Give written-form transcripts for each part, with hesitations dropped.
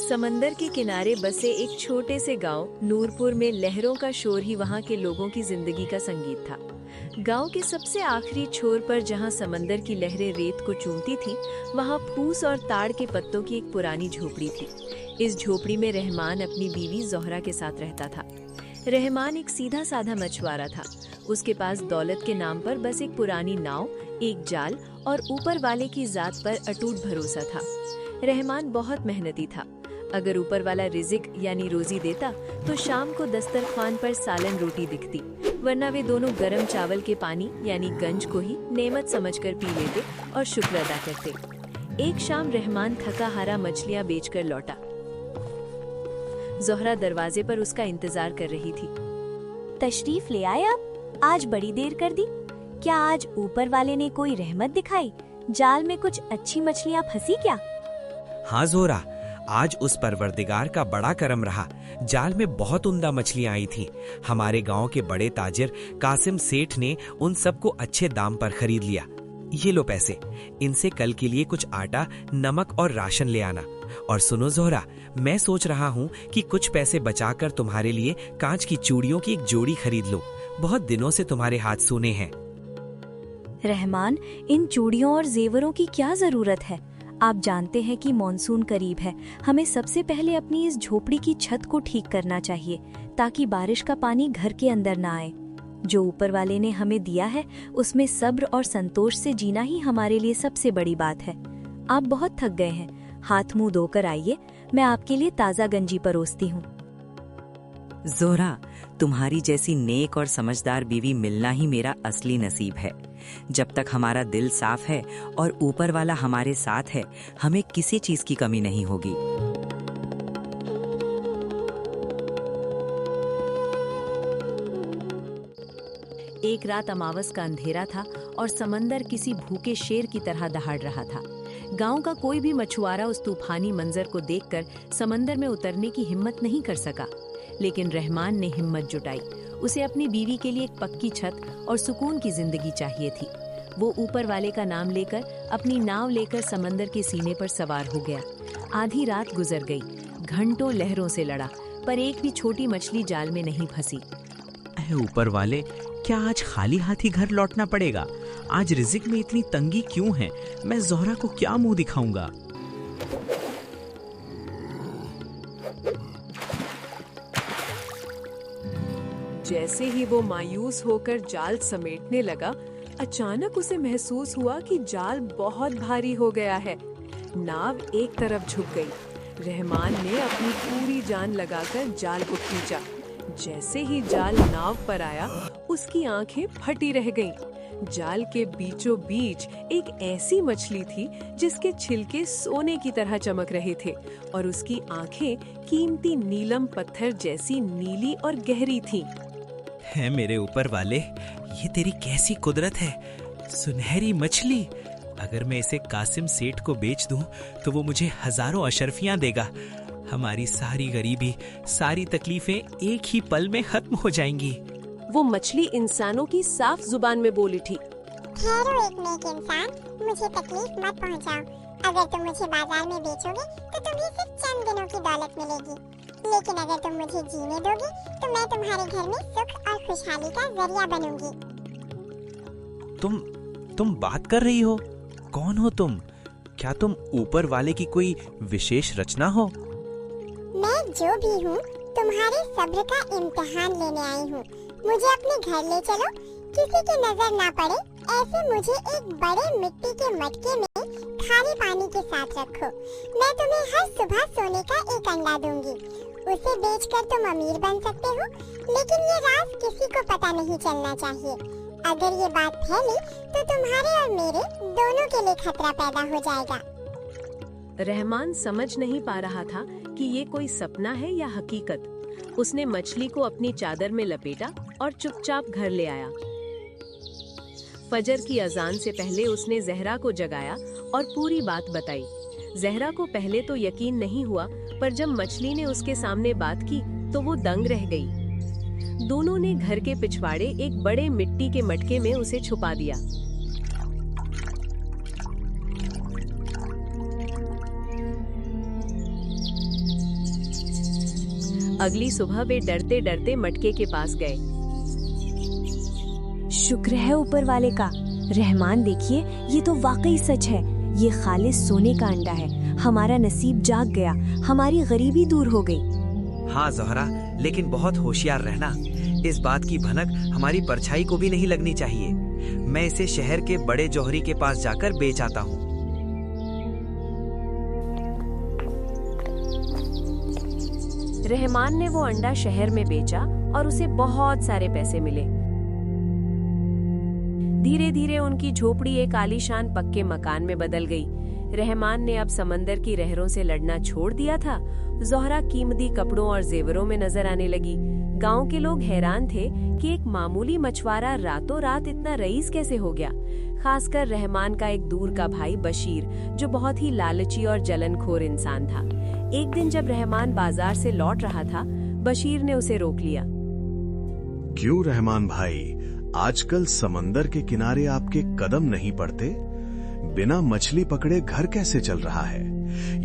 समंदर के किनारे बसे एक छोटे से गांव नूरपुर में लहरों का शोर ही वहां के लोगों की जिंदगी का संगीत था। गांव के सबसे आखिरी छोर पर जहां समंदर की लहरें रेत को चूमती थीं, वहां फूस और ताड़ के पत्तों की एक पुरानी झोपड़ी थी। इस झोपड़ी में रहमान अपनी बीवी जोहरा के साथ रहता था। रहमान एक सीधा साधा मछुआरा था। उसके पास दौलत के नाम पर बस एक पुरानी नाव, एक जाल और ऊपर वाले की जात पर अटूट भरोसा था। रहमान बहुत मेहनती था। अगर ऊपर वाला रिजिक यानी रोजी देता तो शाम को दस्तरखान पर सालन रोटी दिखती, वरना वे दोनों गरम चावल के पानी यानी गंज को ही नेमत समझकर पी लेते और शुक्र अदा करते। एक शाम रहमान थका हारा मछलियां बेचकर लौटा। जोहरा दरवाजे पर उसका इंतजार कर रही थी। तशरीफ ले आए आप? आज बड़ी देर कर दी। क्या आज ऊपर वाले ने कोई रहमत दिखाई? जाल में कुछ अच्छी मछलियां फंसी क्या? हाँ जोहरा, आज उस परवरदिगार का बड़ा करम रहा। जाल में बहुत उम्दा मछलियां आई थीं। हमारे गांव के बड़े ताजिर कासिम सेठ ने उन सबको अच्छे दाम पर खरीद लिया। ये लो पैसे, इनसे कल के लिए कुछ आटा, नमक और राशन ले आना। और सुनो जोहरा, मैं सोच रहा हूँ कि कुछ पैसे बचाकर तुम्हारे लिए कांच की चूड़ियों की एक जोड़ी खरीद लो। बहुत दिनों से तुम्हारे हाथ सूने हैं। रहमान, इन चूड़ियों और जेवरों की क्या जरूरत है? आप जानते हैं कि मॉनसून करीब है। हमें सबसे पहले अपनी इस झोपड़ी की छत को ठीक करना चाहिए ताकि बारिश का पानी घर के अंदर ना आए। जो ऊपर वाले ने हमें दिया है उसमें सब्र और संतोष से जीना ही हमारे लिए सबसे बड़ी बात है। आप बहुत थक गए हैं, हाथ मुंह धोकर आइए, मैं आपके लिए ताज़ा गंजी परोसती हूँ। जोहरा, तुम्हारी जैसी नेक और समझदार बीवी मिलना ही मेरा असली नसीब है। जब तक हमारा दिल साफ है और ऊपर वाला हमारे साथ है, हमें किसी चीज की कमी नहीं होगी। एक रात अमावस का अंधेरा था और समंदर किसी भूखे शेर की तरह दहाड़ रहा था। गांव का कोई भी मछुआरा उस तूफानी मंजर को देखकर समंदर में उतरने की हिम्मत नहीं कर सका, लेकिन रहमान ने हिम्मत जुटाई। उसे अपनी बीवी के लिए एक पक्की छत और सुकून की जिंदगी चाहिए थी। वो ऊपर वाले का नाम लेकर अपनी नाव लेकर समंदर के सीने पर सवार हो गया। आधी रात गुजर गई, घंटों लहरों से लड़ा, पर एक भी छोटी मछली जाल में नहीं फंसी। ऊपर वाले, क्या आज खाली हाथ ही घर लौटना पड़ेगा? आज रिजिक में इतनी तंगी क्यों है? मैं जोहरा को क्या मुंह दिखाऊंगा? जैसे ही वो मायूस होकर जाल समेटने लगा, अचानक उसे महसूस हुआ कि जाल बहुत भारी हो गया है। नाव एक तरफ झुक गई। रहमान ने अपनी पूरी जान लगाकर जाल को खींचा। जैसे ही जाल नाव पर आया, उसकी आंखें फटी रह गईं। जाल के बीचों बीच एक ऐसी मछली थी जिसके छिलके सोने की तरह चमक रहे थे और उसकी आंखें कीमती नीलम पत्थर जैसी नीली और गहरी थीं। है मेरे ऊपर वाले, ये तेरी कैसी कुदरत है। सुनहरी मछली, अगर मैं इसे कासिम सेठ को बेच दूं तो वो मुझे हजारों अशरफियां देगा। हमारी सारी गरीबी, सारी तकलीफें एक ही पल में खत्म हो जाएंगी। वो मछली इंसानों की साफ जुबान में बोल उठी। ठहरो एक नेक इंसान, मुझे तकलीफ मत पहुंचाओ। अगर तुम मुझे बाजार में बेचोगे तो तुम्हें सिर्फ चंद दिनों की दौलत मिलेगी, लेकिन अगर तुम मुझे जीने दोगे तो मैं तुम्हारे घर में सुख और खुशहाली का जरिया बनूंगी। तुम बात कर रही हो? कौन हो तुम? क्या तुम ऊपर वाले की कोई विशेष रचना हो? मैं जो भी हूँ, तुम्हारे सब्र का इम्तिहान लेने आई हूँ। मुझे अपने घर ले चलो, किसी की नजर ना पड़े ऐसे मुझे एक बड़े मिट्टी के मटके में खारे पानी के साथ रखो। मैं तुम्हें हर सुबह सोने का एक अंडा दूंगी। उसे बेचकर तुम अमीर बन सकते हो, लेकिन ये राज किसी को पता नहीं चलना चाहिए। अगर ये बात फैली तो तुम्हारे और मेरे दोनों के लिए खतरा पैदा हो जाएगा। रहमान समझ नहीं पा रहा था कि ये कोई सपना है या हकीकत। उसने मछली को अपनी चादर में लपेटा और चुपचाप घर ले आया। फजर की अजान से पहले उसने जहरा को जगाया और पूरी बात बताई। जहरा को पहले तो यकीन नहीं हुआ, पर जब मछली ने उसके सामने बात की तो वो दंग रह गई। दोनों ने घर के पिछवाड़े एक बड़े मिट्टी के मटके में उसे छुपा दिया। अगली सुबह वे डरते डरते मटके के पास गए। शुक्र है ऊपर वाले का। रहमान देखिए, ये तो वाकई सच है। ये खालिस सोने का अंडा है। हमारा नसीब जाग गया, हमारी गरीबी दूर हो गई। हाँ ज़ोहरा, लेकिन बहुत होशियार रहना। इस बात की भनक हमारी परछाई को भी नहीं लगनी चाहिए। मैं इसे शहर के बड़े जौहरी के पास जाकर बेच आता हूँ। रहमान ने वो अंडा शहर में बेचा और उसे बहुत सारे पैसे मिले। धीरे धीरे उनकी झोपड़ी एक आलीशान पक्के मकान में बदल गई। रहमान ने अब समंदर की लहरों से लड़ना छोड़ दिया था। ज़ोहरा कीमती कपड़ों और जेवरों में नजर आने लगी। गांव के लोग हैरान थे कि एक मामूली मछुआरा रातों रात इतना रईस कैसे हो गया। खासकर रहमान का एक दूर का भाई बशीर, जो बहुत ही लालची और जलनखोर इंसान था। एक दिन जब रहमान बाजार से लौट रहा था, बशीर ने उसे रोक लिया। क्यों रहमान भाई, आजकल समंदर के किनारे आपके कदम नहीं पड़ते? बिना मछली पकड़े घर कैसे चल रहा है?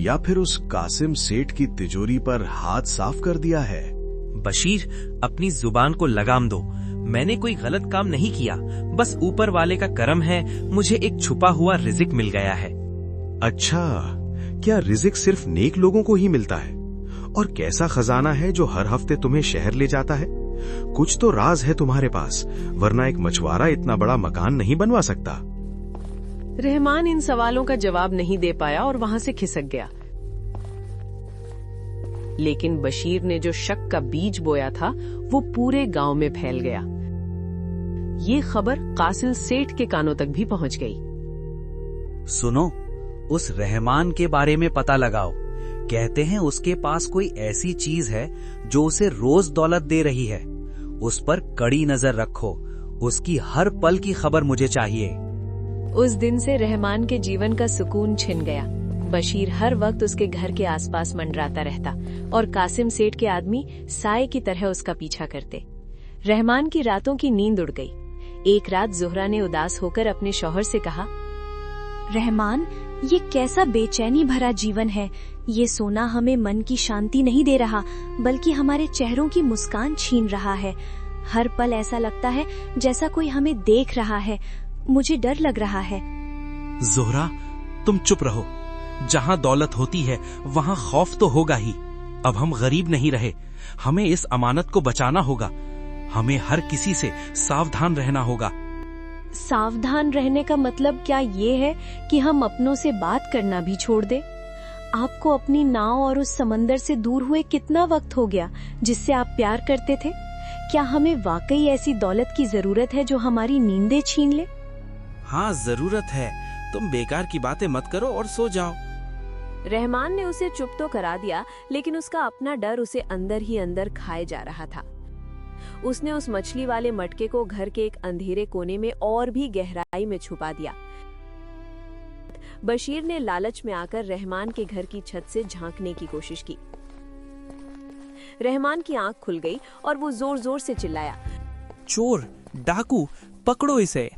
या फिर उस कासिम सेठ की तिजोरी पर हाथ साफ कर दिया है? बशीर, अपनी जुबान को लगाम दो। मैंने कोई गलत काम नहीं किया। बस ऊपर वाले का करम है, मुझे एक छुपा हुआ रिज़िक मिल गया है। अच्छा, क्या रिज़िक सिर्फ नेक लोगों को ही मिलता है? और कैसा खजाना है जो हर हफ्ते तुम्हें शहर ले जाता है? कुछ तो राज है तुम्हारे पास, वरना एक मछुआरा इतना बड़ा मकान नहीं बनवा सकता। रहमान इन सवालों का जवाब नहीं दे पाया और वहां से खिसक गया। लेकिन बशीर ने जो शक का बीज बोया था, वो पूरे गांव में फैल गया। ये खबर कासिम सेठ के कानों तक भी पहुंच गई। सुनो, उस रहमान के बारे में पता लगाओ। कहते हैं उसके पास कोई ऐसी चीज है जो उसे रोज दौलत दे रही है। उस पर कड़ी नजर रखो। उसकी हर पल की खबर मुझे चाहिए। उस दिन से रहमान के जीवन का सुकून छिन गया। बशीर हर वक्त उसके घर के आसपास मंडराता रहता और कासिम सेठ के आदमी साए की तरह उसका पीछा करते। रहमान की रातों की नींद उड़ गई। एक रात ज़ोहरा ने उदास होकर अपने शौहर से कहा, रहमान, ये कैसा बेचैनी भरा जीवन है। ये सोना हमें मन की शांति नहीं दे रहा, बल्कि हमारे चेहरों की मुस्कान छीन रहा है। हर पल ऐसा लगता है जैसा कोई हमें देख रहा है। मुझे डर लग रहा है। ज़ोहरा, तुम चुप रहो। जहाँ दौलत होती है वहाँ खौफ तो होगा ही। अब हम गरीब नहीं रहे, हमें इस अमानत को बचाना होगा। हमें हर किसी से सावधान रहना होगा। सावधान रहने का मतलब क्या ये है कि हम अपनों से बात करना भी छोड़ दें? आपको अपनी नाव और उस समंदर से दूर हुए कितना वक्त हो गया जिससे आप प्यार करते थे? क्या हमें वाकई ऐसी दौलत की जरूरत है जो हमारी नींदें छीन ले? हाँ, जरूरत है। तुम बेकार की बातें मत करो और सो जाओ। रहमान ने उसे चुप तो करा दिया, लेकिन उसका अपना डर उसे अंदर ही अंदर खाए जा रहा था। उसने उस मछली वाले मटके को घर के एक अंधेरे कोने में और भी गहराई में छुपा दिया। बशीर ने लालच में आकर रहमान के घर की छत से झांकने की कोशिश की। रहमान की आंख खुल गई और वो जोर जोर से चिल्लाया, चोर, डाकू, पकड़ो इसे।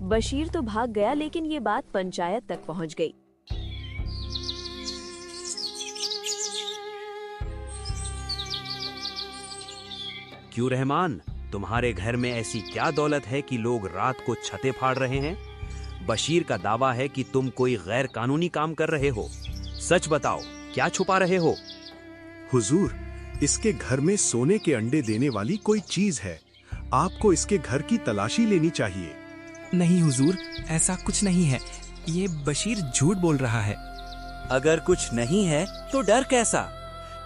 बशीर तो भाग गया, लेकिन ये बात पंचायत तक पहुंच गई। क्यों रहमान, तुम्हारे घर में ऐसी क्या दौलत है कि लोग रात को छतें फाड़ रहे हैं? बशीर का दावा है कि तुम कोई गैर कानूनी काम कर रहे हो। सच बताओ, क्या छुपा रहे हो? हुजूर, इसके घर में सोने के अंडे देने वाली कोई चीज है। आपको इसके घर की तलाशी लेनी चाहिए। नहीं हुजूर, ऐसा कुछ नहीं है। ये बशीर झूठ बोल रहा है। अगर कुछ नहीं है तो डर कैसा?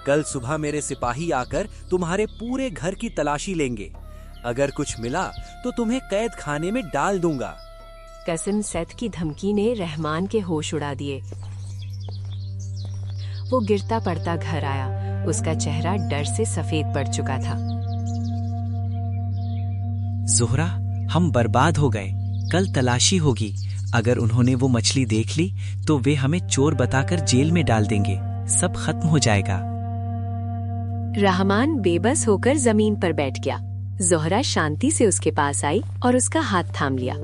कल सुबह मेरे सिपाही आकर तुम्हारे पूरे घर की तलाशी लेंगे। अगर कुछ मिला तो तुम्हें कैद खाने में डाल दूंगा। कासिम सेठ की धमकी ने रहमान के होश उड़ा दिए। वो गिरता पड़ता घर आया। उसका चेहरा डर से सफेद पड़ चुका था। ज़ोहरा, हम बर्बाद हो गए। कल तलाशी होगी। अगर उन्होंने वो मछली देख ली तो वे हमें चोर बताकर जेल में डाल देंगे। सब खत्म हो जाएगा। रहमान बेबस होकर जमीन पर बैठ गया। ज़ोहरा शांति से उसके पास आई और उसका हाथ थाम लिया।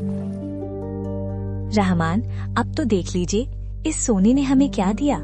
रहमान, अब तो देख लीजिए, इस सोने ने हमें क्या दिया।